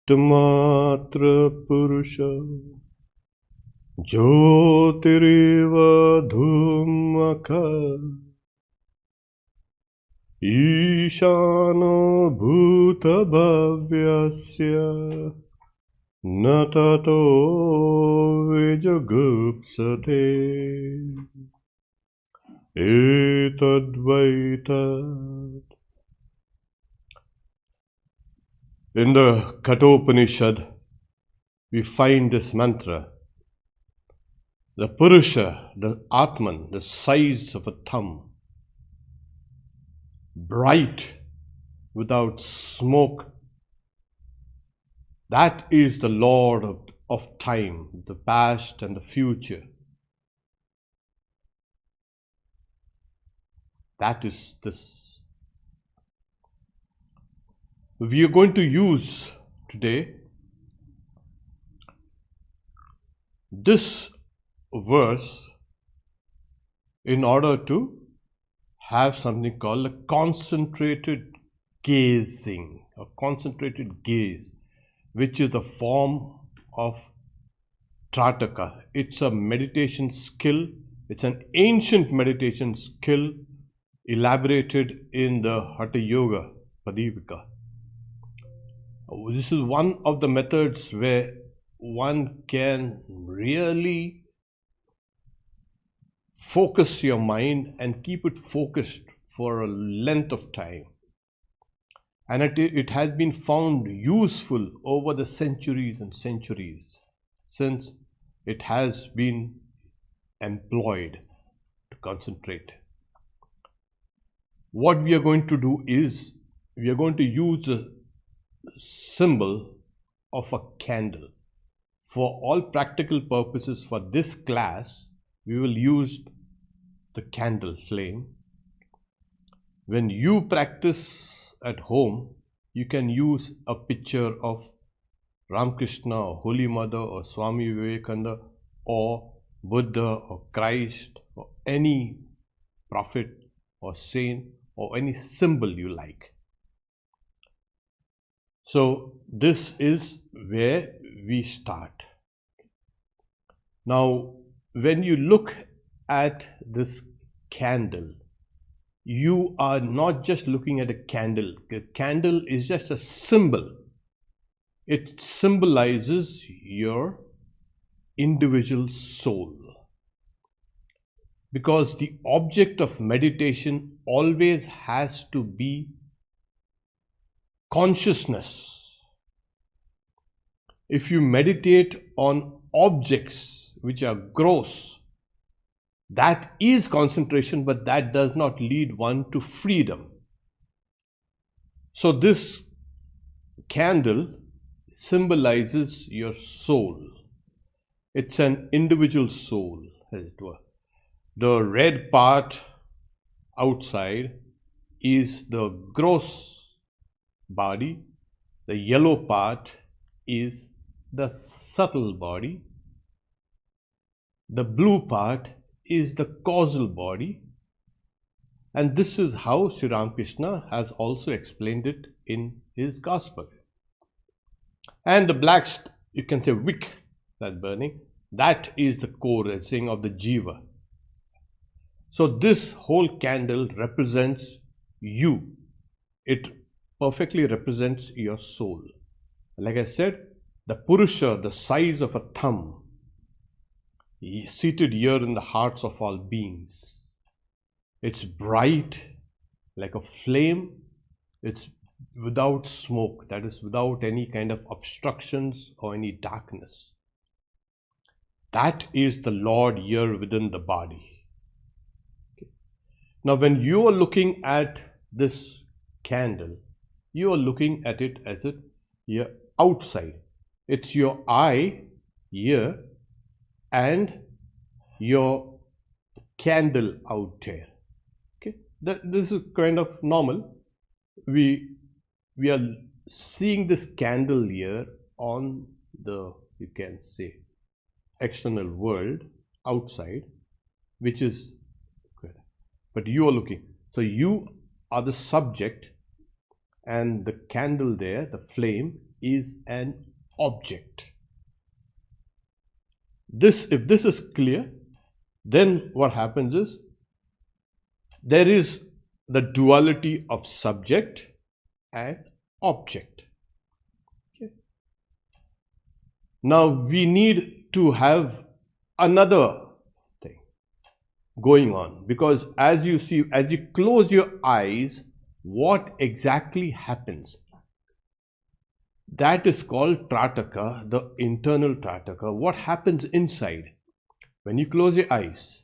Ektamatra Purusha Jyotiriva Dhumaka Ishano Bhuta Bhavyasya Natato Vijagupsate Etadvaita. In the Kathopanishad, we find this mantra. The Purusha, the Atman, the size of a thumb, bright, without smoke. That is the Lord of time, the past and the future. That is this. We are going to use today this verse in order to have something called a concentrated gazing, a concentrated gaze, which is the form of Trataka. It's a meditation skill. It's an ancient meditation skill elaborated in the Hatha Yoga Padivika. This is one of the methods where one can really focus your mind and keep it focused for a length of time. And it has been found useful over the centuries and centuries since it has been employed to concentrate. What we are going to do is we are going to use a symbol of a candle. For all practical purposes for this class, we will use the candle flame. When you practice at home, you can use a picture of Ramakrishna or Holy Mother or Swami Vivekananda or Buddha or Christ or any prophet or saint or any symbol you like. So this is where we start. Now, when you look at this candle, you are not just looking at a candle. A candle is just a symbol. It symbolizes your individual soul. Because the object of meditation always has to be consciousness. If you meditate on objects which are gross, that is concentration, but that does not lead one to freedom. So this candle symbolizes your soul. It's an individual soul, as it were. The red part outside is the gross body. The yellow part is the subtle body. The blue part is the causal body. And this is how Sri Ramakrishna has also explained it in his gospel. And the black, you can say wick that's burning, that is the core, the saying of the jiva. So this whole candle represents you. It perfectly represents your soul. Like I said, the Purusha, the size of a thumb, is seated here in the hearts of all beings. It's bright like a flame. It's without smoke, that is without any kind of obstructions or any darkness. That is the Lord here within the body. Okay. Now when you are looking at this candle, you are looking at it as it here outside. It's your eye here and your candle out there. Okay, this is kind of normal. We are seeing this candle here on the, you can say, external world outside, which is good. But you are looking. So you are the subject, and the candle there, the flame, is an object. If this is clear, then what happens is there is the duality of subject and object. Okay. Now we need to have another thing going on, because as you see, as you close your eyes, what exactly happens? That is called Trataka, the internal Trataka. What happens inside when you close your eyes?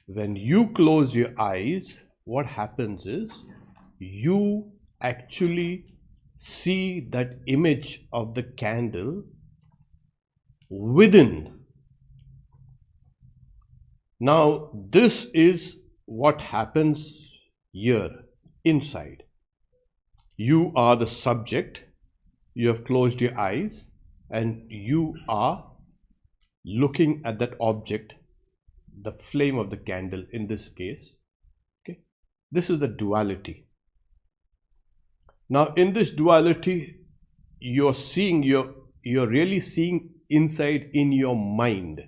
When you close your eyes, what happens is you actually see that image of the candle within. Now, this is what happens here inside. You are the subject. You have closed your eyes and you are looking at that object, the flame of the candle in this case. Okay, this is the duality. Now in this duality, you're really seeing inside in your mind.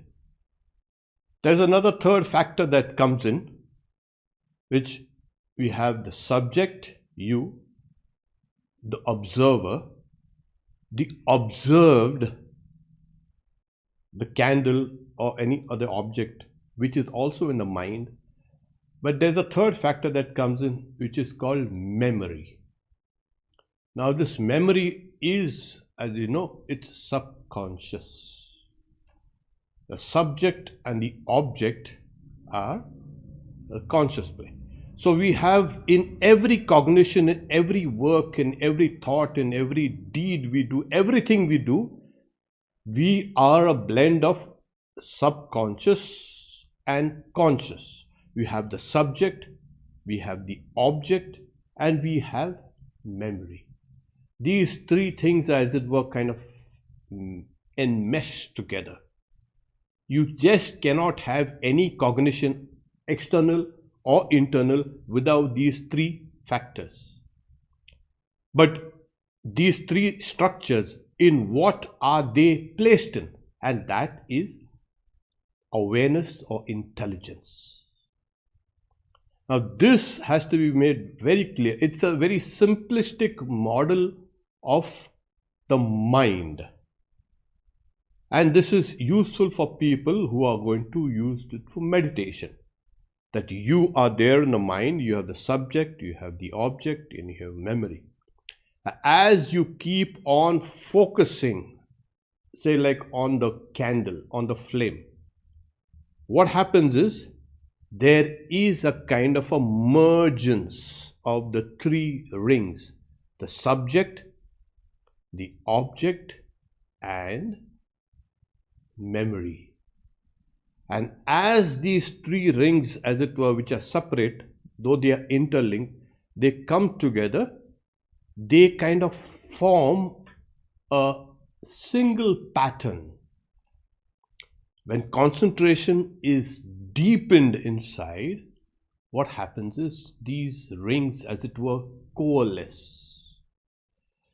There's another third factor that comes in, which we have the subject, you, the observer, the observed, the candle or any other object, which is also in the mind. But there's a third factor that comes in, which is called memory. Now this memory is, as you know, it's subconscious. The subject and the object are a conscious plane. So we have in every cognition, in every work, in every thought, in every deed we do, everything we do, we are a blend of subconscious and conscious. We have the subject, we have the object, and we have memory. These three things, as it were, kind of enmeshed together. You just cannot have any cognition, external or internal, without these three factors. But these three structures, in what are they placed in? And that is awareness or intelligence. Now this has to be made very clear. It's a very simplistic model of the mind. And this is useful for people who are going to use it for meditation. That you are there in the mind, you have the subject, you have the object, and you have memory. As you keep on focusing, say like on the candle, on the flame, what happens is there is a kind of a mergence of the three rings: the subject, the object, and memory. And as these three rings, as it were, which are separate, though they are interlinked, they come together, they kind of form a single pattern. When concentration is deepened inside, what happens is these rings, as it were, coalesce.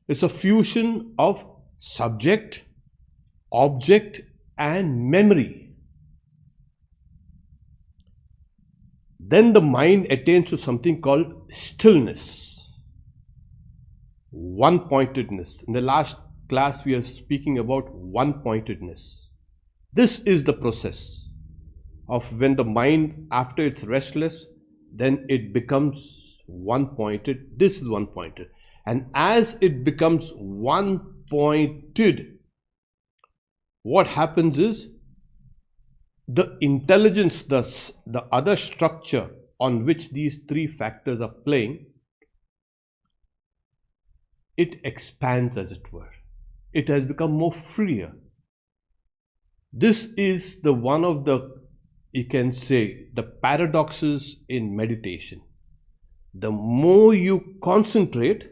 It's a fusion of subject, object, and memory. Then the mind attains to something called stillness, one-pointedness. In the last class, we are speaking about one-pointedness. This is the process of when the mind, after it's restless, then it becomes one-pointed. This is one-pointed. And as it becomes one-pointed, what happens is the intelligence, the other structure on which these three factors are playing, it expands, as it were. It has become more freer. This is the one of the, you can say, the paradoxes in meditation. The more you concentrate,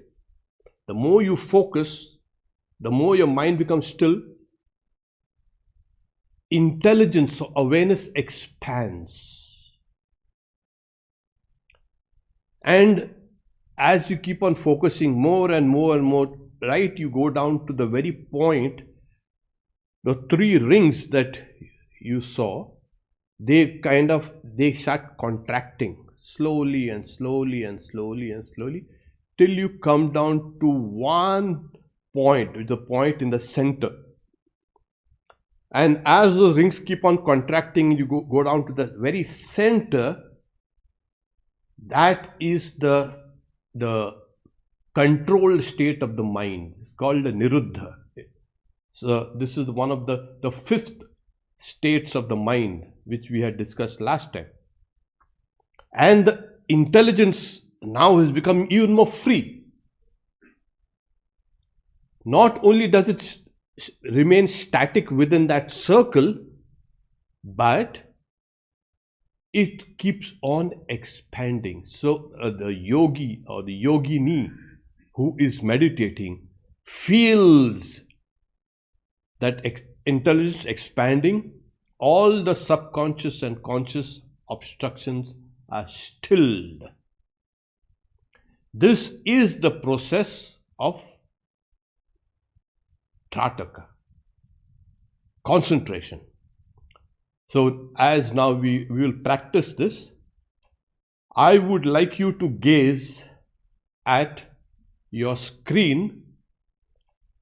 the more you focus, the more your mind becomes still, intelligence or awareness expands. And as you keep on focusing more and more and more, right, you go down to the very point, the three rings that you saw, they start contracting slowly and slowly and slowly and slowly till you come down to one point, the point in the center. And as those rings keep on contracting, you go down to the very center. That is the controlled state of the mind. It's called a niruddha. So this is one of the fifth states of the mind, which we had discussed last time. And the intelligence now has become even more free. Not only does it remain static within that circle, but it keeps on expanding. So the yogi or the yogini who is meditating feels that intelligence expanding. All the subconscious and conscious obstructions are stilled. This is the process of Trataka, concentration. So as now we will practice this, I would like you to gaze at your screen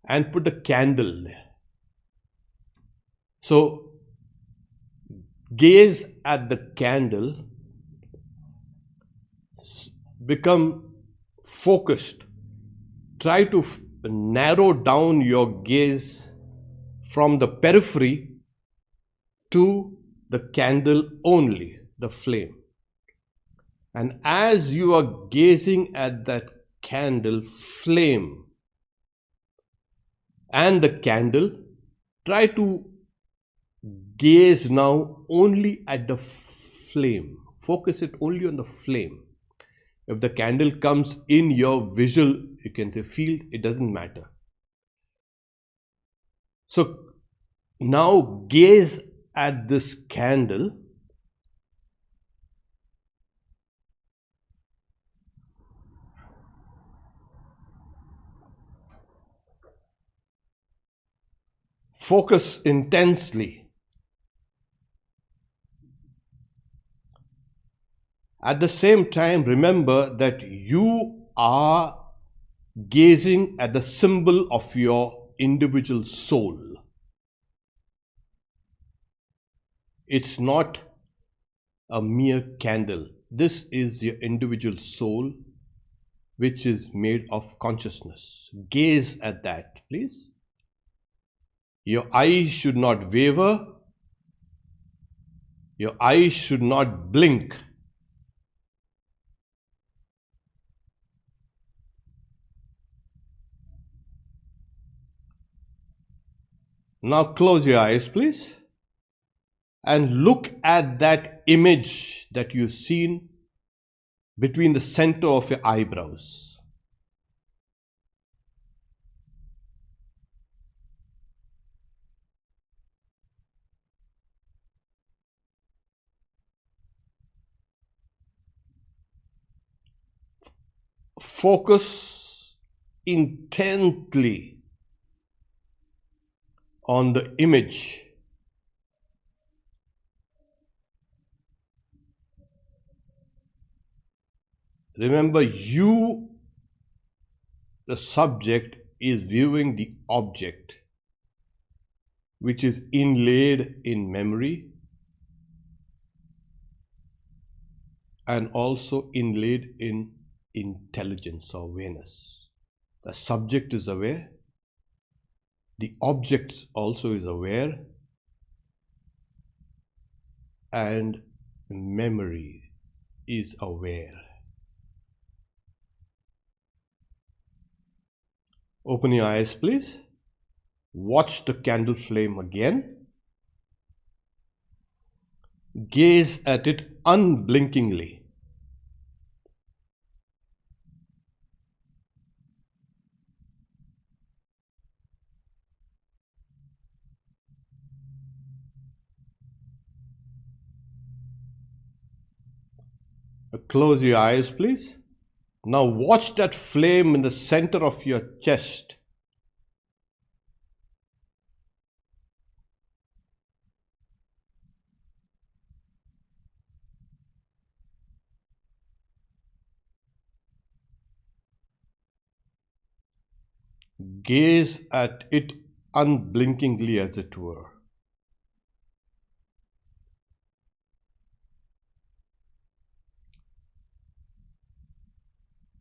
and put a candle there. So gaze at the candle, become focused. Try to narrow down your gaze from the periphery to the candle only, the flame. And as you are gazing at that candle flame and the candle, try to gaze now only at the flame. Focus it only on the flame. If the candle comes in your visual, you can say field, it doesn't matter. So now gaze at this candle. Focus intensely. At the same time, remember that you are gazing at the symbol of your individual soul. It's not a mere candle. This is your individual soul, which is made of consciousness. Gaze at that, please. Your eyes should not waver. Your eyes should not blink. Now close your eyes, please, and look at that image that you've seen between the center of your eyebrows. Focus intently on the image. Remember, you, the subject, is viewing the object, which is inlaid in memory and also inlaid in intelligence or awareness. The subject is aware. The object also is aware, and memory is aware. Open your eyes, please. Watch the candle flame again. Gaze at it unblinkingly. Close your eyes, please. Now watch that flame in the center of your chest. Gaze at it unblinkingly, as it were.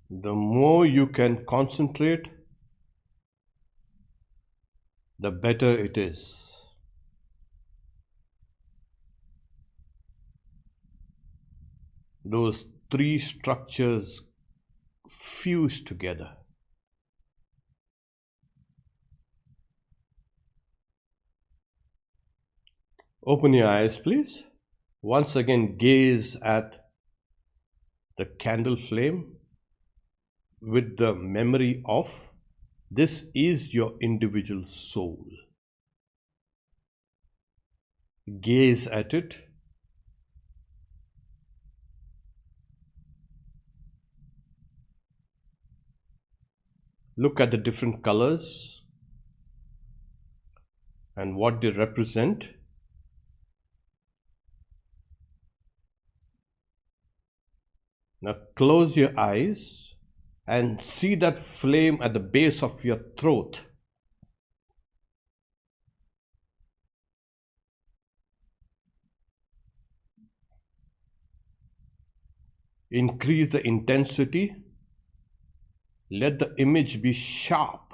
The more you can concentrate, the better it is. Those three structures fuse together. Open your eyes, please. Once again, gaze at the candle flame with the memory of this is your individual soul. Gaze at it. Look at the different colors and what they represent. Now close your eyes and see that flame at the base of your throat. Increase the intensity. Let the image be sharp.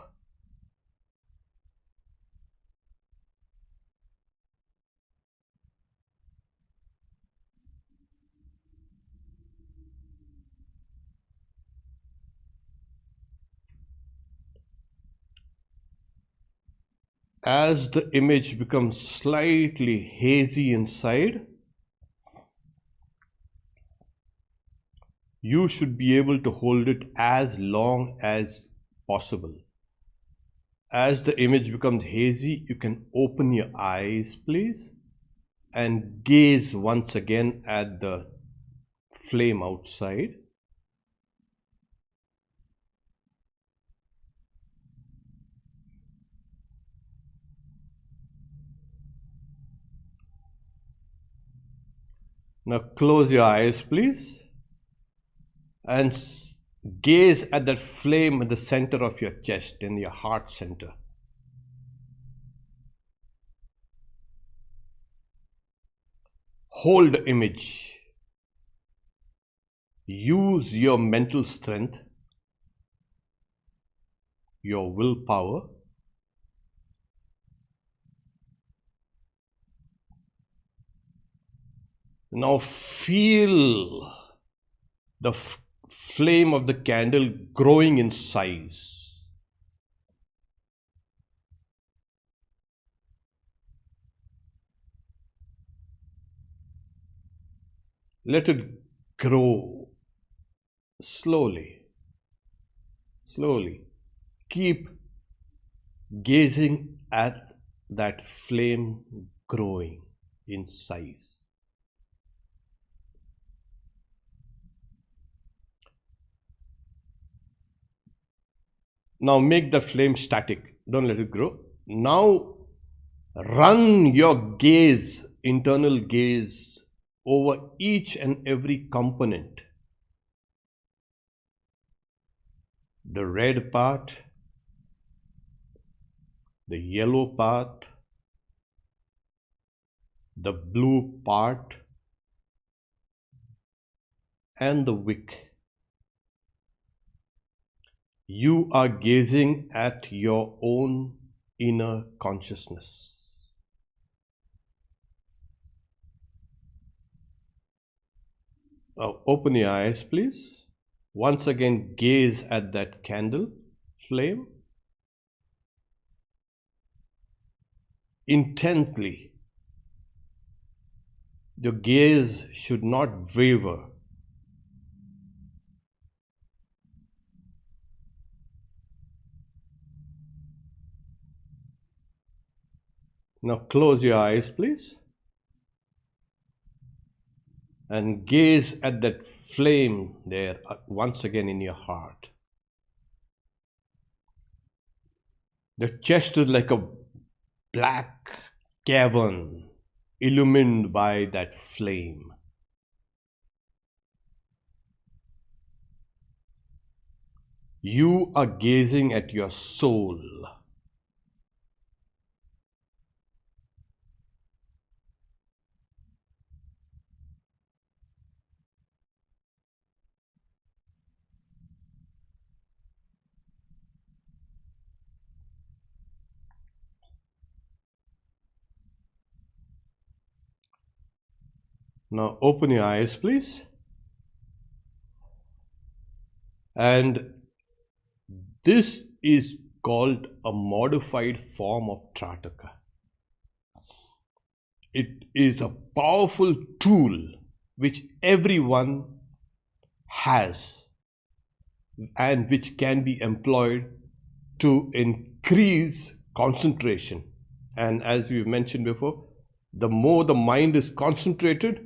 As the image becomes slightly hazy inside, you should be able to hold it as long as possible. As the image becomes hazy, you can open your eyes, please, and gaze once again at the flame outside. Now close your eyes, please, and gaze at that flame in the center of your chest, in your heart center. Hold the image. Use your mental strength, your willpower. Now feel the flame of the candle growing in size. Let it grow slowly, slowly. Keep gazing at that flame growing in size. Now make the flame static. Don't let it grow. Now run your gaze, internal gaze, over each and every component. The red part, the yellow part, the blue part, and the wick. You are gazing at your own inner consciousness. Now open your eyes, please. Once again, gaze at that candle flame intently. Your gaze should not waver. Now close your eyes, please, and gaze at that flame there once again in your heart. The chest is like a black cavern illumined by that flame. You are gazing at your soul. Now open your eyes, please. And this is called a modified form of Trataka. It is a powerful tool which everyone has and which can be employed to increase concentration. And as we mentioned before, the more the mind is concentrated,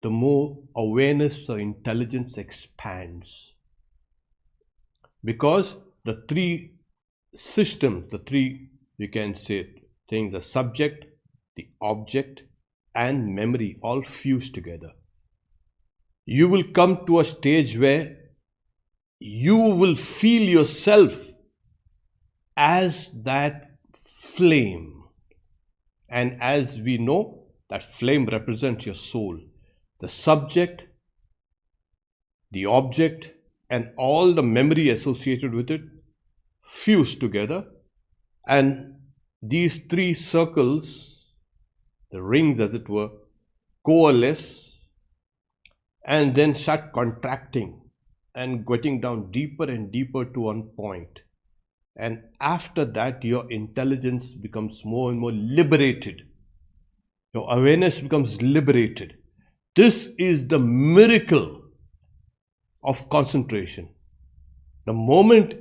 the more awareness or intelligence expands. Because the three systems, the three, you can say, things, the subject, the object, and memory all fuse together. You will come to a stage where you will feel yourself as that flame. And as we know, that flame represents your soul. The subject, the object, and all the memory associated with it fuse together. And these three circles, the rings as it were, coalesce and then start contracting and getting down deeper and deeper to one point. And after that, your intelligence becomes more and more liberated. Your awareness becomes liberated. This is the miracle of concentration. The moment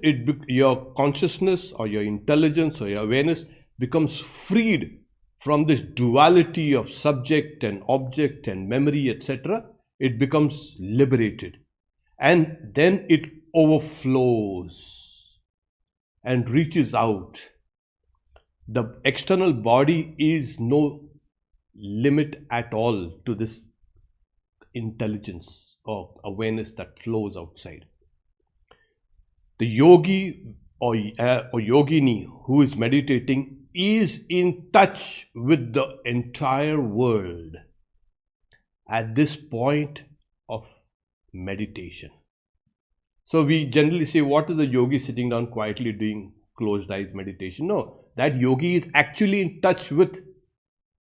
your consciousness or your intelligence or your awareness becomes freed from this duality of subject and object and memory, etc., it becomes liberated. And then it overflows and reaches out. The external body is no limit at all to this intelligence or awareness that flows outside. The yogi or yogini who is meditating is in touch with the entire world at this point of meditation. So we generally say, what is the yogi sitting down quietly doing closed eyes meditation? No, that yogi is actually in touch with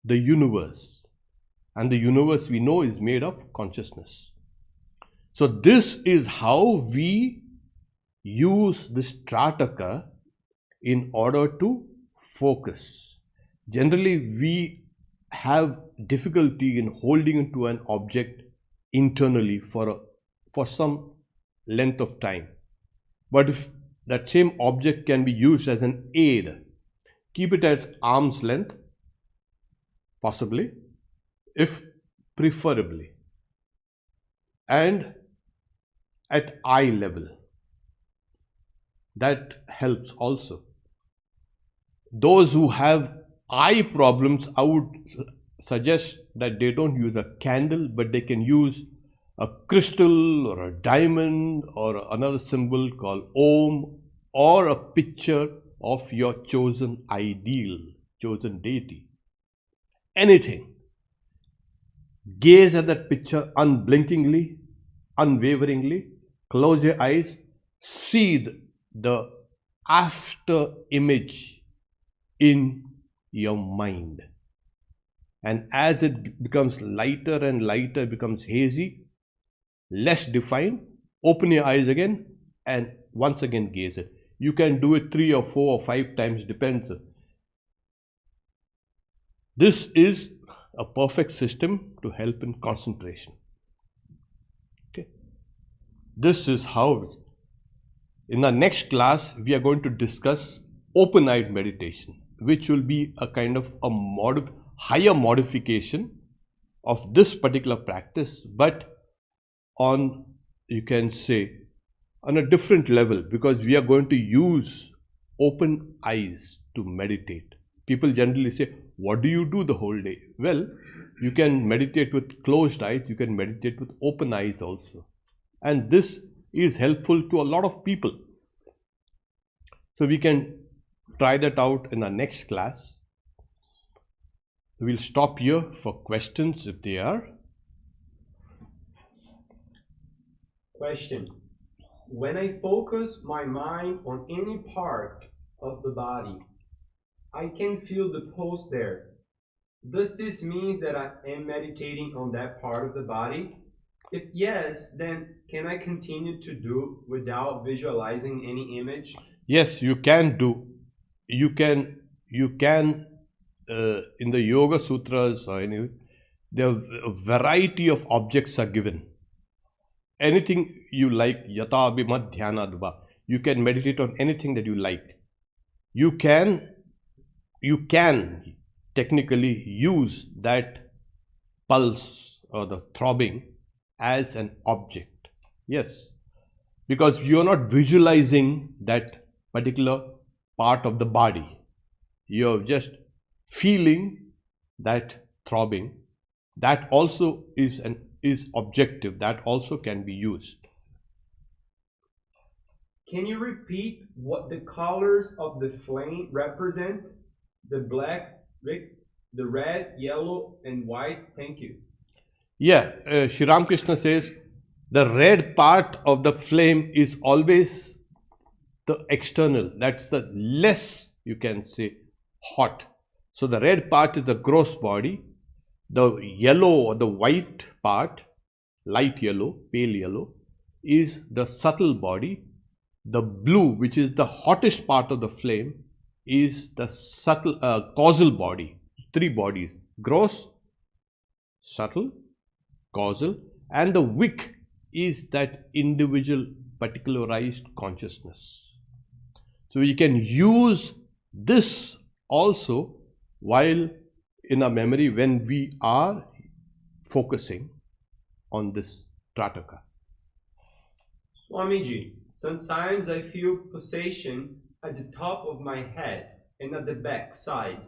the universe. And the universe we know is made of consciousness. So this is how we use this Trataka in order to focus. Generally, we have difficulty in holding into an object internally for some length of time. But if that same object can be used as an aid, keep it at arm's length, possibly, if preferably, and at eye level. That helps also. Those who have eye problems, I would suggest that they don't use a candle, but they can use a crystal or a diamond or another symbol called Om, or a picture of your chosen ideal, chosen deity. Anything. Gaze at that picture unblinkingly, unwaveringly, close your eyes, see the after image in your mind. And as it becomes lighter and lighter, becomes hazy, less defined, open your eyes again and once again gaze it. You can do it 3 or 4 or 5 times, depends. This is a perfect system to help in concentration. Okay. This is how. In the next class, we are going to discuss open-eyed meditation, which will be a kind of a higher modification of this particular practice, but on, you can say, on a different level, because we are going to use open eyes to meditate. People generally say, what do you do the whole day? Well, you can meditate with closed eyes, you can meditate with open eyes also. And this is helpful to a lot of people. So we can try that out in our next class. We'll stop here for questions if there are. Question. When I focus my mind on any part of the body, I can feel the pulse there. Does this mean that I am meditating on that part of the body? If yes, then can I continue to do without visualizing any image? Yes, you can do. You can in the Yoga Sutras or any, there are a variety of objects are given. Anything you like, yata abhimad dhyanadva. You can meditate on anything that you like. You can technically use that pulse or the throbbing as an object. Yes, because you are not visualizing that particular part of the body. You are just feeling that throbbing. That also is objective. That also can be used. Can you repeat what the colors of the flame represent? The black, the red, yellow, and white. Thank you. Yeah, Shri Ramakrishna says the red part of the flame is always the external. That's the less, you can say, hot. So the red part is the gross body. The yellow or the white part, light yellow, pale yellow, is the subtle body. The blue, which is the hottest part of the flame, is the subtle causal body. Three bodies: gross, subtle, causal, and the wick is that individual particularized consciousness. So we can use this also while in our memory when we are focusing on this Trataka. Swamiji, sometimes I feel pulsation at the top of my head and at the back side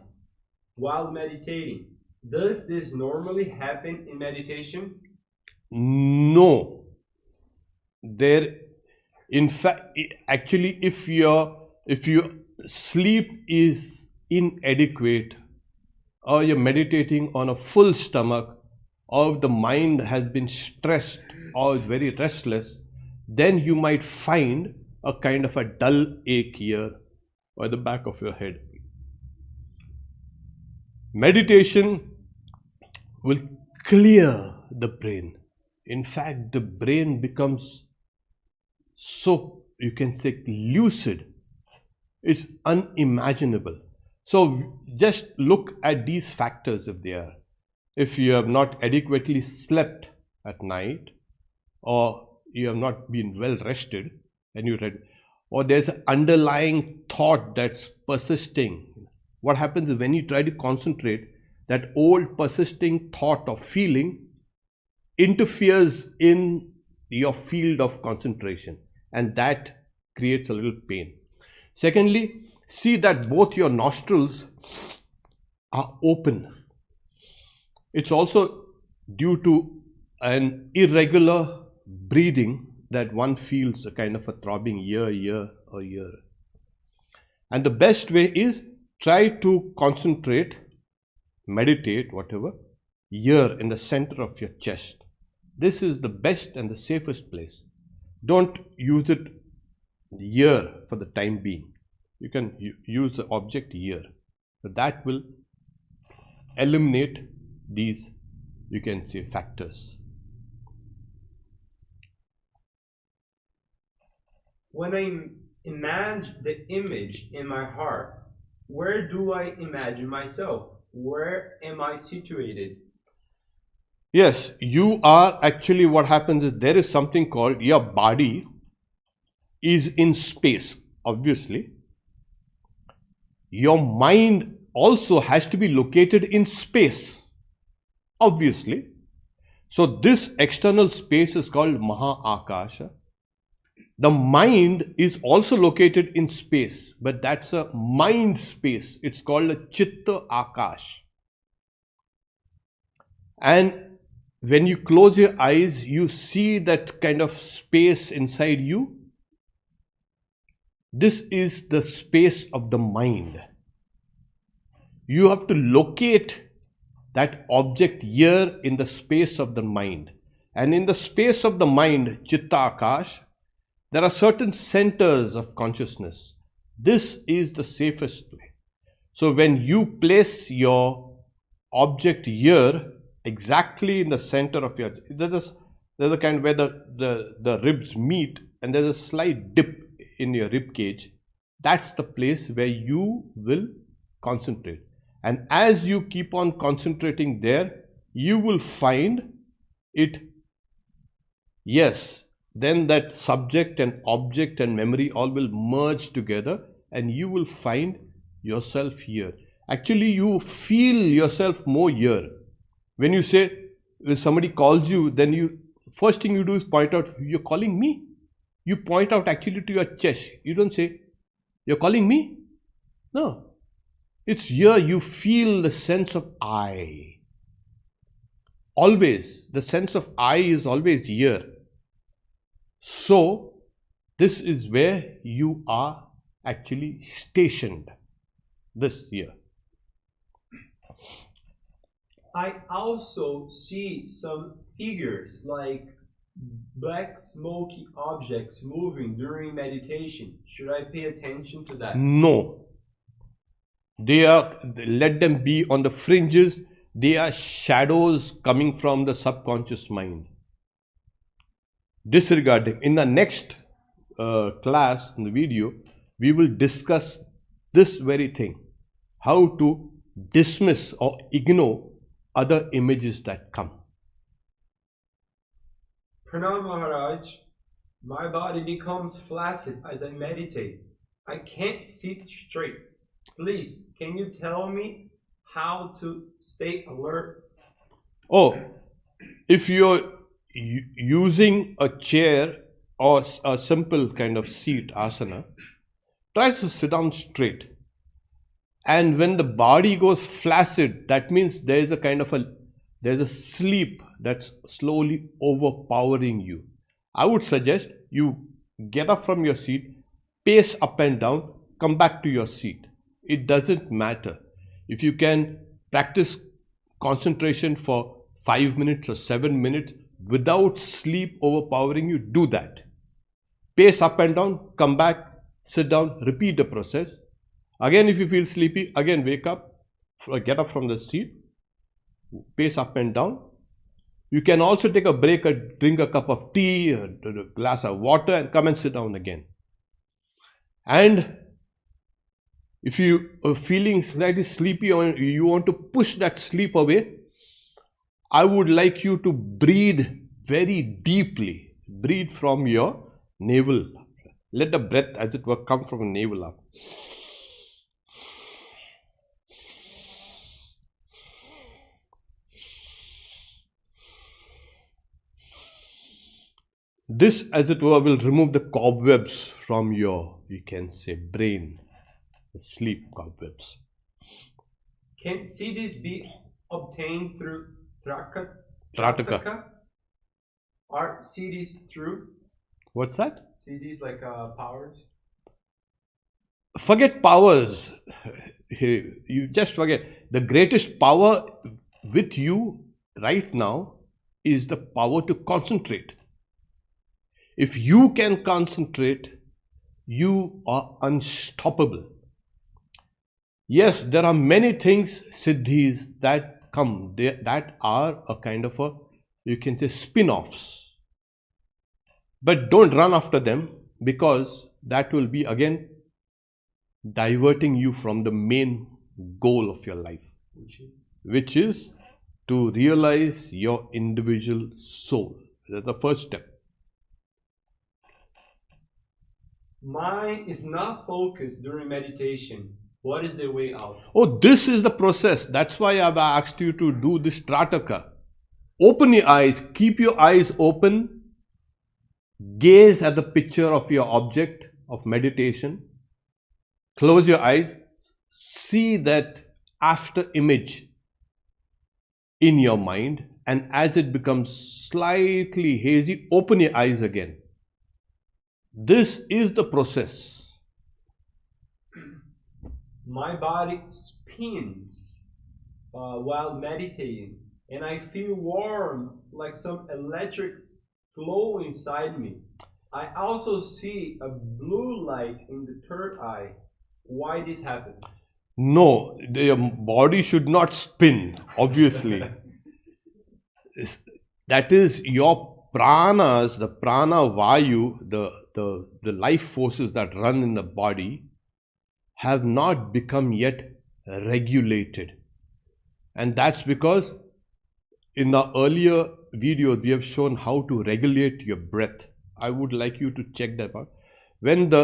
while meditating. Does this normally happen in meditation? No. In fact, actually, if your sleep is inadequate, or you're meditating on a full stomach, or the mind has been stressed or is very restless, then you might find a kind of a dull ache here or the back of your head. Meditation will clear the brain. In fact, the brain becomes so, you can say, lucid. It's unimaginable. So just look at these factors if they are. If you have not adequately slept at night, or you have not been well rested, and you read, or there's an underlying thought that's persisting. What happens is when you try to concentrate, that old persisting thought or feeling interferes in your field of concentration, and that creates a little pain. Secondly, see that both your nostrils are open. It's also due to an irregular breathing that one feels a kind of a throbbing here. And the best way is try to concentrate, meditate, whatever, here in the center of your chest. This is the best and the safest place. Don't use it here for the time being. You can use the object here. But that will eliminate these, you can say, factors. When I imagine the image in my heart, where do I imagine myself? Where am I situated? Yes, you are actually, what happens is there is something called your body is in space, obviously. Your mind also has to be located in space, obviously. So this external space is called Maha Akasha. The mind is also located in space, but that's a mind space. It's called a Chitta Akash. And when you close your eyes, you see that kind of space inside you. This is the space of the mind. You have to locate that object here in the space of the mind. And in the space of the mind, Chitta Akash, there are certain centers of consciousness. This is the safest way. So when you place your object here, exactly in the center of your, there's a kind where the ribs meet and there's a slight dip in your rib cage. That's the place where you will concentrate. And as you keep on concentrating there, you will find it, yes, then that subject and object and memory all will merge together and you will find yourself here. Actually, you feel yourself more here. When you say, when somebody calls you, then you, first thing you do is point out, you're calling me? You point out actually to your chest. You don't say, you're calling me? No. It's here you feel the sense of I. Always, the sense of I is always here. So, this is where you are actually stationed. This here. I also see some figures like black smoky objects moving during meditation. Should I pay attention to that? No. Let them be on the fringes. They are shadows coming from the subconscious mind. Disregarding. In the next class, in the video, we will discuss this very thing. How to dismiss or ignore other images that come. Pranam Maharaj, my body becomes flaccid as I meditate. I can't sit straight. Please, can you tell me how to stay alert? Oh, if you're using a chair or a simple kind of seat, asana, try to sit down straight. And when the body goes flaccid, that means there is a kind of there's a sleep that's slowly overpowering you. I would suggest you get up from your seat, pace up and down, come back to your seat. It doesn't matter. If you can practice concentration for 5 minutes or 7 minutes without sleep overpowering you, do that. Pace up and down, come back, sit down, repeat the process. Again, if you feel sleepy, again wake up, get up from the seat, pace up and down. You can also take a break and drink a cup of tea, a glass of water and come and sit down again. And if you are feeling slightly sleepy or you want to push that sleep away, I would like you to breathe very deeply. Breathe from your navel. Let the breath, as it were, come from the navel up. This, as it were, will remove the cobwebs from your, you can say, brain. Sleep cobwebs. Can CDs be obtained through Trataka. Are CDs true? What's that? CDs like powers? Forget powers. You just forget. The greatest power with you right now is the power to concentrate. If you can concentrate, you are unstoppable. Yes, there are many things, siddhis, that come, that are a kind of a, you can say, spin-offs. But don't run after them, because that will be again diverting you from the main goal of your life, which is to realize your individual soul. That's the first step. Mind is not focused during meditation. What is the way out? Oh, this is the process. That's why I've asked you to do this Trataka. Open your eyes, keep your eyes open, gaze at the picture of your object of meditation, close your eyes, see that after image in your mind, and as it becomes slightly hazy, open your eyes again. This is the process. My body spins while meditating, and I feel warm, like some electric flow inside me. I also see a blue light in the third eye. Why this happens? No, your body should not spin, obviously. That is your pranas, the prana vayu, the life forces that run in the body have not become yet regulated. And that's because in the earlier videos we have shown how to regulate your breath. I would like you to check that out. When the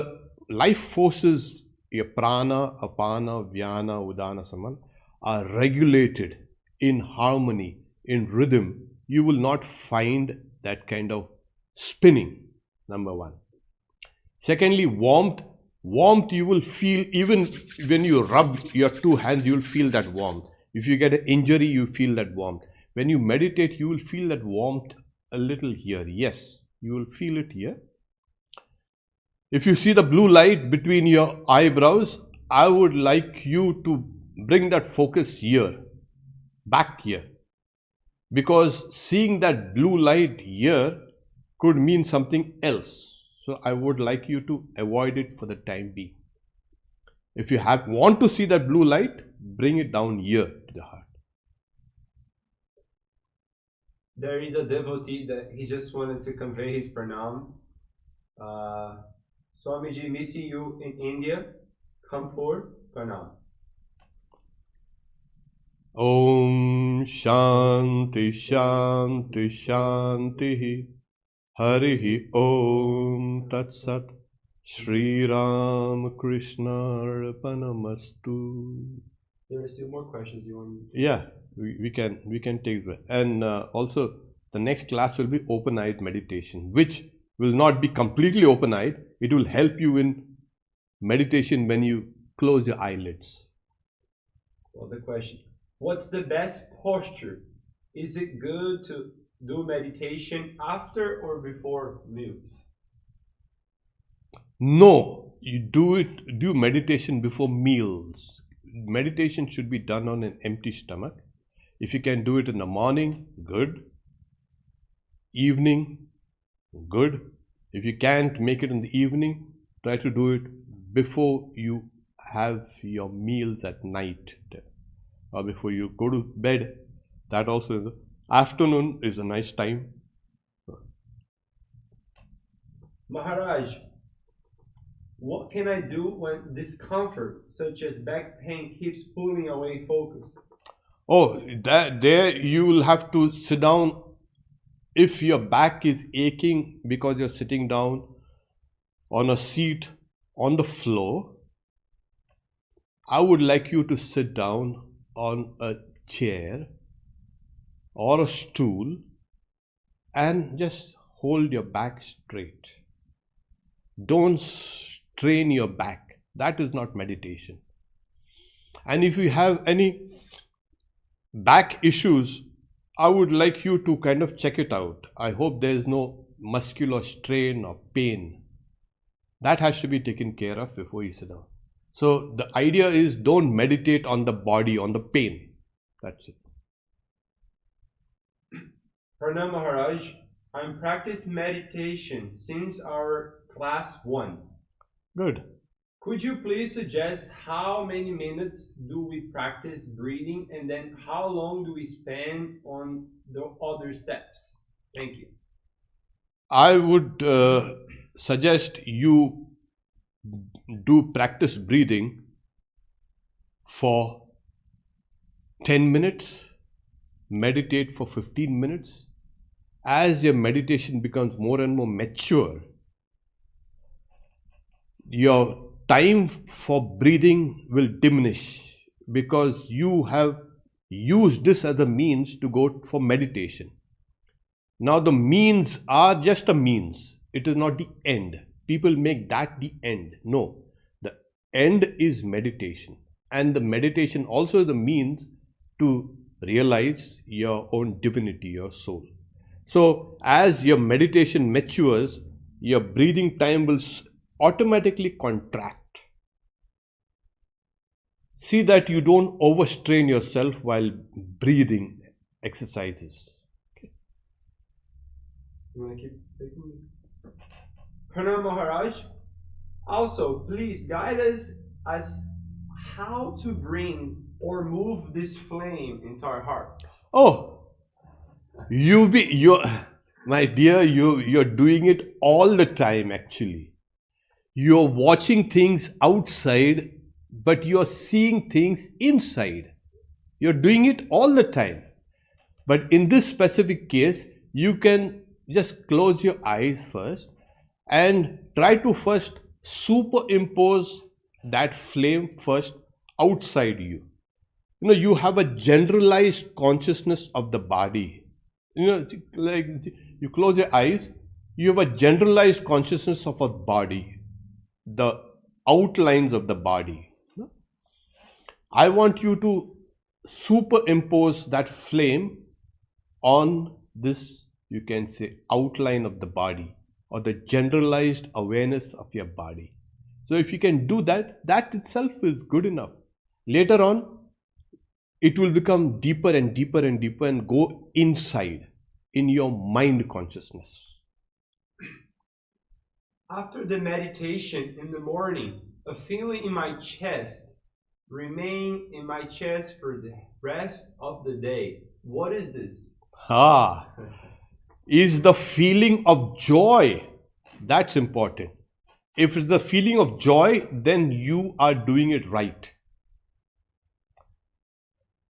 life forces, your prana, apana, vyana, udana, saman, are regulated in harmony, in rhythm, you will not find that kind of spinning, number one. Secondly, warmth. Warmth you will feel even when you rub your two hands, you will feel that warmth. If you get an injury, you feel that warmth. When you meditate, you will feel that warmth a little here. Yes, you will feel it here. If you see the blue light between your eyebrows, I would like you to bring that focus here, back here. Because seeing that blue light here could mean something else. So I would like you to avoid it for the time being. If you want to see that blue light, bring it down here to the heart. There is a devotee that he just wanted to convey his pranams. Swamiji, missing you in India. Kanpur, pranam. Om Shanti Shanti Shanti Harihi Om Tat Sat Shri Ram Krishna Arpanamastu. There are still more questions you want me to... Yeah, we can take that. And also the next class will be open-eyed meditation, which will not be completely open-eyed. It will help you in meditation when you close your eyelids. So the question, what's the best posture? Is it good to do meditation after or before meals? No, you do meditation before meals. Meditation should be done on an empty stomach. If you can do it in the morning, good. Evening, good. If you can't make it in the evening, try to do it before you have your meals at night or before you go to bed. That also is afternoon is a nice time. Maharaj, what can I do when discomfort such as back pain keeps pulling away focus? Oh, there you will have to sit down. If your back is aching because you're sitting down on a seat on the floor, I would like you to sit down on a chair or a stool and just hold your back straight. Don't strain your back. That is not meditation. And if you have any back issues, I would like you to kind of check it out. I hope there is no muscular strain or pain. That has to be taken care of before you sit down. So the idea is don't meditate on the body, on the pain. That's it. Pranam Maharaj, I'm practicing meditation since our class 1. Good. Could you please suggest how many minutes do we practice breathing and then how long do we spend on the other steps? Thank you. I would suggest you do practice breathing for 10 minutes, meditate for 15 minutes. As your meditation becomes more and more mature, your time for breathing will diminish because you have used this as a means to go for meditation. Now the means are just a means. It is not the end. People make that the end. No, the end is meditation. And the meditation also is the means to realize your own divinity, your soul. So, as your meditation matures, your breathing time will automatically contract. See that you don't overstrain yourself while breathing exercises. You want to keep taking this? Pranam Maharaj, also please guide us as how to bring or move this flame into our hearts. Oh, my dear, you're doing it all the time actually. You're watching things outside, but you're seeing things inside. You're doing it all the time. But in this specific case, you can just close your eyes first and try to first superimpose that flame first outside you. You have a generalized consciousness of the body. Like you close your eyes, you have a generalized consciousness of a body, the outlines of the body. I want you to superimpose that flame on this, you can say, outline of the body or the generalized awareness of your body. So if you can do that, that itself is good enough. Later on, it will become deeper and deeper and deeper and go inside in your mind consciousness. After the meditation in the morning, a feeling in my chest remain in my chest for the rest of the day. What is this? Is the feeling of joy. That's important. If it's the feeling of joy, then you are doing it right.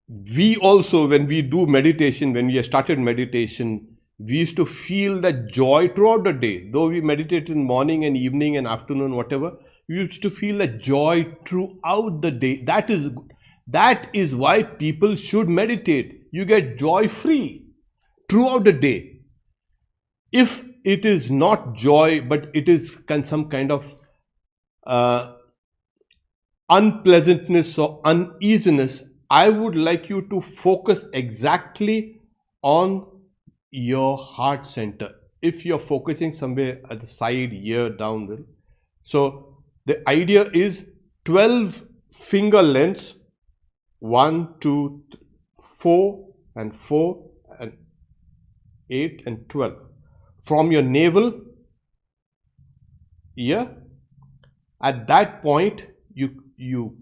We also, when we do meditation, when we started meditation, we used to feel that joy throughout the day. Though we meditate in morning and evening and afternoon, whatever, we used to feel that joy throughout the day. That is why people should meditate. You get joy free throughout the day. If it is not joy, but it is some kind of unpleasantness or uneasiness, I would like you to focus exactly on your heart center. If you're focusing somewhere at the side, here, down there. So the idea is 12 finger lengths, 1, 2, 4 and 4 and 8 and 12. From your navel, here, at that point, you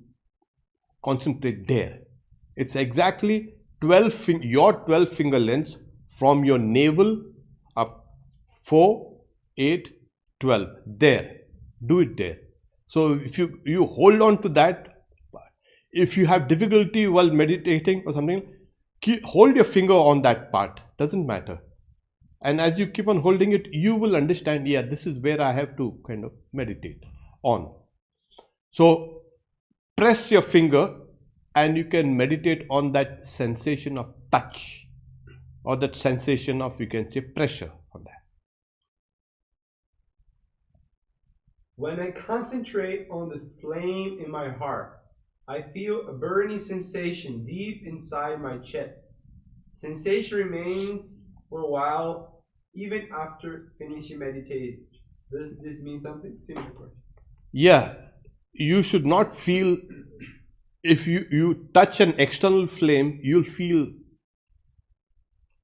concentrate there. It's exactly your 12 finger lengths from your navel up 4, 8, 12. There. Do it there. So if you hold on to that, if you have difficulty while meditating or something, hold your finger on that part. Doesn't matter. And as you keep on holding it, you will understand, yeah, this is where I have to kind of meditate on. So press your finger and you can meditate on that sensation of touch or that sensation of, you can say, pressure on that. When I concentrate on the flame in my heart, I feel a burning sensation deep inside my chest. Sensation remains for a while, even after finishing meditating. Does this mean something? Simple question. Yeah, you should not feel, if you touch an external flame, you'll feel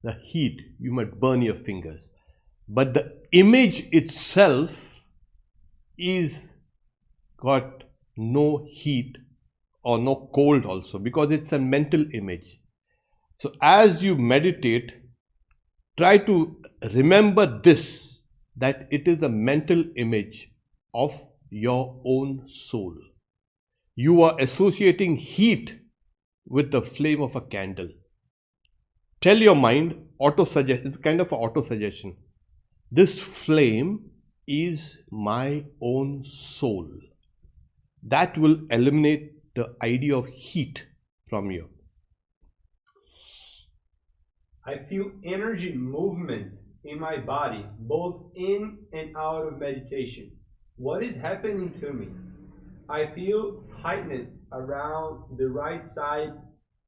the heat. You might burn your fingers. But the image itself is got no heat or no cold also, because it's a mental image. So as you meditate, try to remember this, that it is a mental image of your own soul. You are associating heat with the flame of a candle. Tell your mind, auto-suggest, it's kind of an auto-suggestion. This flame is my own soul. That will eliminate the idea of heat from you. I feel energy movement in my body, both in and out of meditation. What is happening to me? I feel tightness around the right side,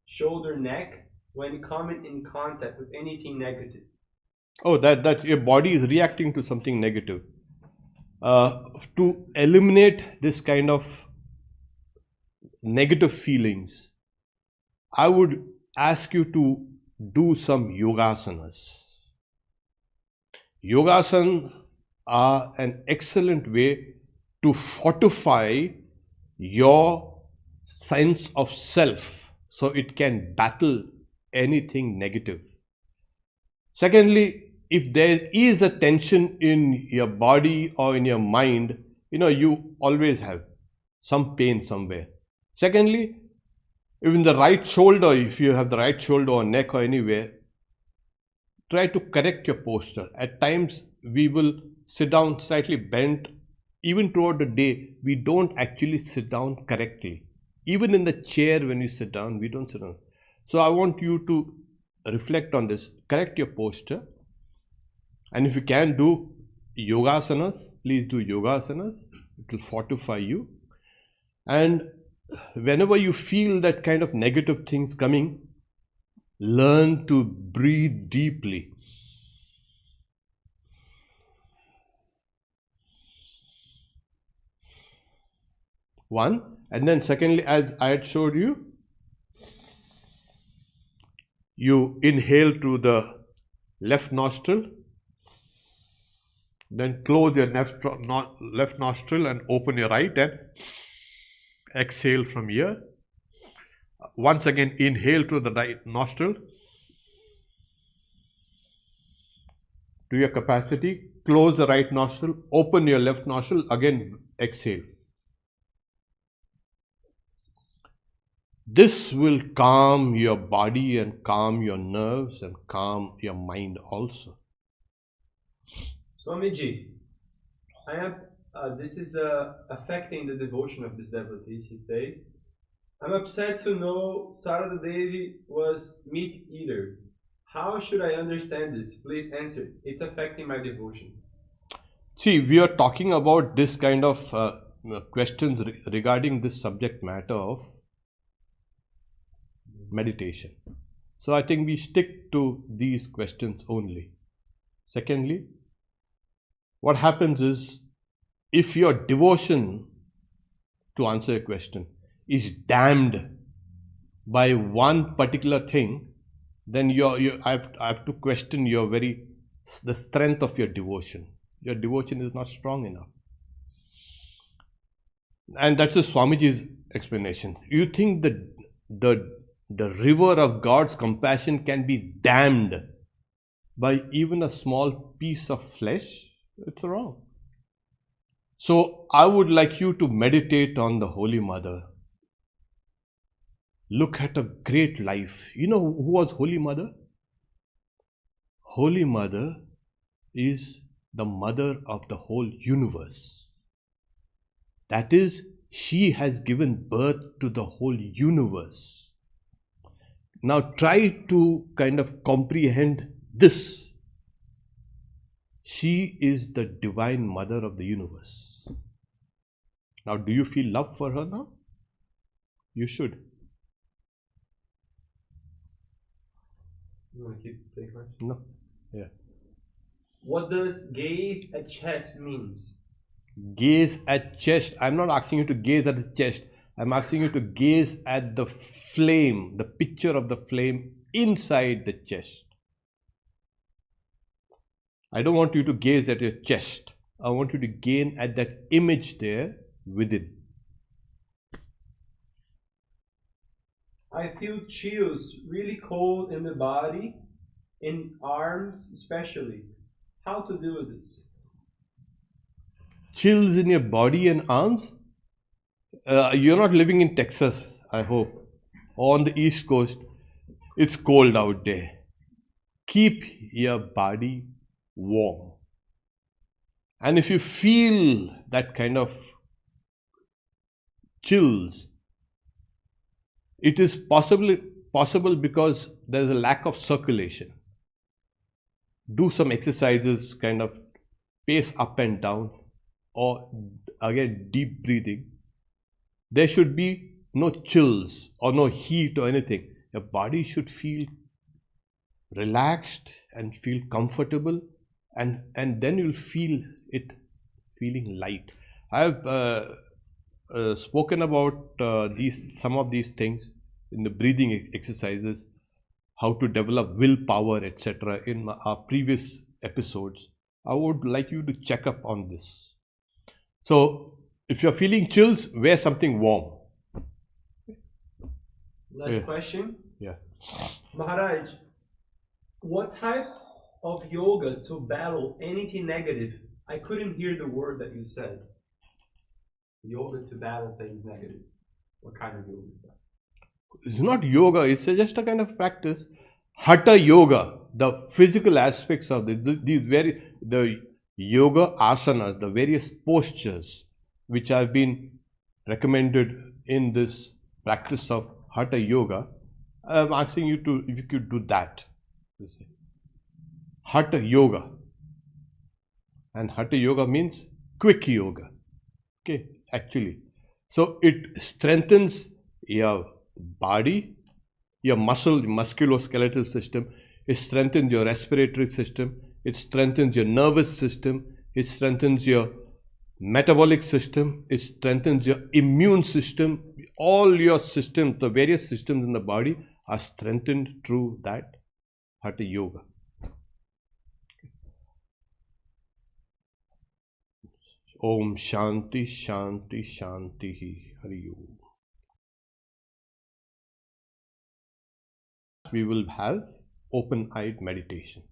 shoulder, neck. when coming in contact with anything negative? Oh, that your body is reacting to something negative. To eliminate this kind of negative feelings, I would ask you to do some yogasanas. Yogasanas are an excellent way to fortify your sense of self so it can battle anything negative. Secondly, if there is a tension in your body or in your mind, you always have some pain somewhere. Secondly, even the right shoulder, if you have the right shoulder or neck or anywhere, try to correct your posture. At times, we will sit down slightly bent. Even throughout the day, we don't actually sit down correctly. Even in the chair, when you sit down, we don't sit down. So, I want you to reflect on this, correct your posture. And if you can do yogasanas, please do yogasanas. It will fortify you. And whenever you feel that kind of negative things coming, learn to breathe deeply. One, and then secondly, as I had showed you, you inhale through the left nostril, then close your left nostril and open your right, and exhale from here. Once again, inhale through the right nostril to your capacity, close the right nostril, open your left nostril, again exhale. This will calm your body and calm your nerves and calm your mind also. Swamiji, I am. This is affecting the devotion of this devotee. He says, "I'm upset to know Sarada Devi was meat eater. How should I understand this? Please answer. It's affecting my devotion." See, we are talking about this kind of questions regarding this subject matter of meditation. So I think we stick to these questions only. Secondly, what happens is, if your devotion, to answer a question, is damned by one particular thing, then I have to question the strength of your devotion. Your devotion is not strong enough. And that's a Swamiji's explanation. You think that the river of God's compassion can be dammed by even a small piece of flesh? It's wrong. So I would like you to meditate on the Holy Mother. Look at a great life. You know who was Holy Mother? Holy Mother is the mother of the whole universe. That is, she has given birth to the whole universe. Now try to kind of comprehend this. She is the divine mother of the universe. Now, do you feel love for her now? You should. You want to keep the question? No. Yeah. What does gaze at chest means? Gaze at chest. I'm not asking you to gaze at the chest. I'm asking you to gaze at the flame, the picture of the flame inside the chest. I don't want you to gaze at your chest. I want you to gain at that image there within. I feel chills, really cold in the body, in arms especially. How to deal with this? Chills in your body and arms? You're not living in Texas, I hope, or on the East Coast. It's cold out there. Keep your body warm. And if you feel that kind of chills, it is possible because there is a lack of circulation. Do some exercises, kind of pace up and down, or again deep breathing. There should be no chills or no heat or anything. Your body should feel relaxed and feel comfortable, and then you'll feel it feeling light. I've spoken about some of these things in the breathing exercises, how to develop willpower, etc., in our previous episodes. I would like you to check up on this. So, if you're feeling chills, wear something warm. Last question. Yeah. Maharaj, what type of yoga to battle anything negative? I couldn't hear the word that you said. Yoga to battle things negative. What kind of yoga is that? It's not yoga, it's just a kind of practice. Hatha yoga, the physical aspects of the yoga asanas, the various postures which have been recommended in this practice of Hatha yoga. I'm asking you to, if you could do that. Hatha yoga. And Hatha yoga means quick yoga. Okay, actually. So it strengthens your body, your musculoskeletal system. It strengthens your respiratory system. It strengthens your nervous system. It strengthens your metabolic system. It strengthens your immune system. All your systems, the various systems in the body are strengthened through that Hatha yoga. Om Shanti Shanti Shanti Hari Om. We will have open-eyed meditation.